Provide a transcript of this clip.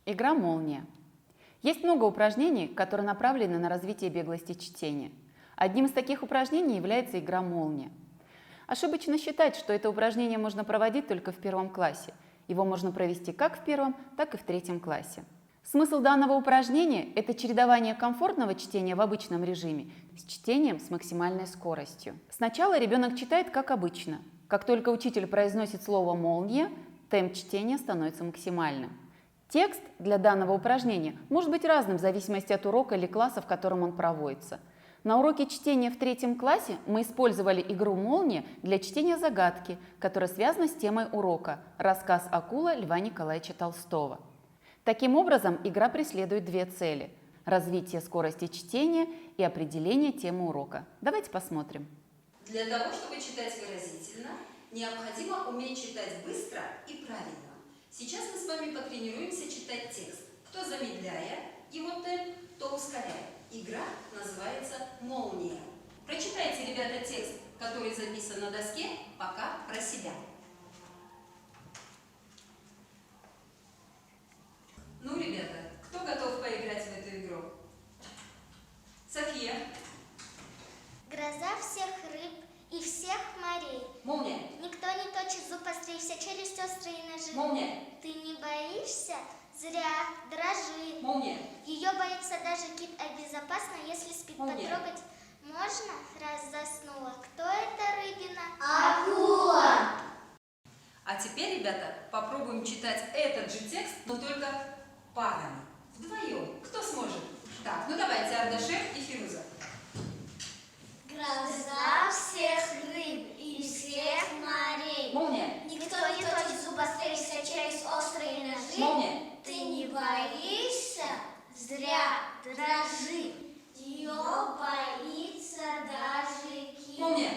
Игра «Молния». Есть много упражнений, которые направлены на развитие беглости чтения. Одним из таких упражнений является игра «Молния». Ошибочно считать, что это упражнение можно проводить только в 1 классе. Его можно провести как в 1, так и в 3 классе. Смысл данного упражнения – это чередование комфортного чтения в обычном режиме с чтением с максимальной скоростью. Сначала ребенок читает как обычно. Как только учитель произносит слово «молния», темп чтения становится максимальным. Текст для данного упражнения может быть разным в зависимости от урока или класса, в котором он проводится. На уроке чтения в 3 классе мы использовали игру «Молния» для чтения загадки, которая связана с темой урока «Рассказ «Акула» Льва Николаевича Толстого». Таким образом, игра преследует 2 цели – развитие скорости чтения и определение темы урока. Давайте посмотрим. Для того, чтобы читать выразительно, необходимо уметь читать быстро и правильно. Сейчас мы с вами потренируемся читать текст. Кто замедляя его темп, то ускоряя. Игра называется «Молния». Прочитайте, ребята, текст, который записан на доске, пока про себя. Ну, ребята, кто готов поиграть в эту игру? София. Гроза всех рыб и всех морей. Молния. Никто не точит зуб острей, вся челюсть острые ножи. Молния. Ты не боишься? Зря, дрожи. Молния. Ее боится даже кит, а безопасно, если спит. Молния. Потрогать можно, раз заснула. Кто это рыбина? Акула! А теперь, ребята, попробуем читать этот же текст, но только парами, вдвоем. Кто сможет? Так, ну давайте, Ардашев и Фируза. Гроза всех рыб и всех морей. Молния. Никто не точит зуб острее, вся челюсть острые ножи. Молния. Ты не боишься? Зря, дрожи. Ее боится даже кит. Молния.